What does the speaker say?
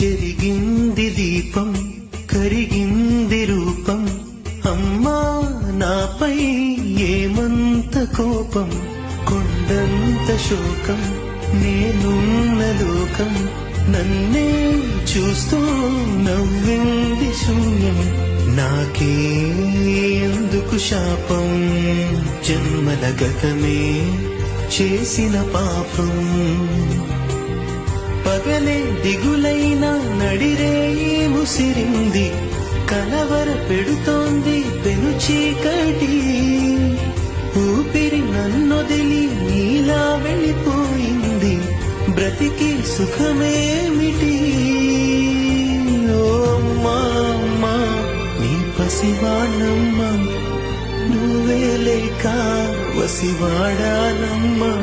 చెరిగింది దీపం కరిగింది రూపం అమ్మా నాపై ఏమంత కోపం కొండంత శోకం నేనున్న లోకం నన్నే చూస్తూ నవ్వింది శూన్యం నాకే ఎందుకు శాపం జన్మల గతమే చేసిన పాపం పగలే దిగులైన నడిరేయి ముసిరింది కలవర పెడుతోంది పెను చీకటి ఊపిరి నన్నొదిలి నీలా వెళ్ళిపోయింది బ్రతికి సుఖమేమిటి ఓ అమ్మా నీ పసివాణమ్మ నువ్వే లేక వసివాడానమ్మా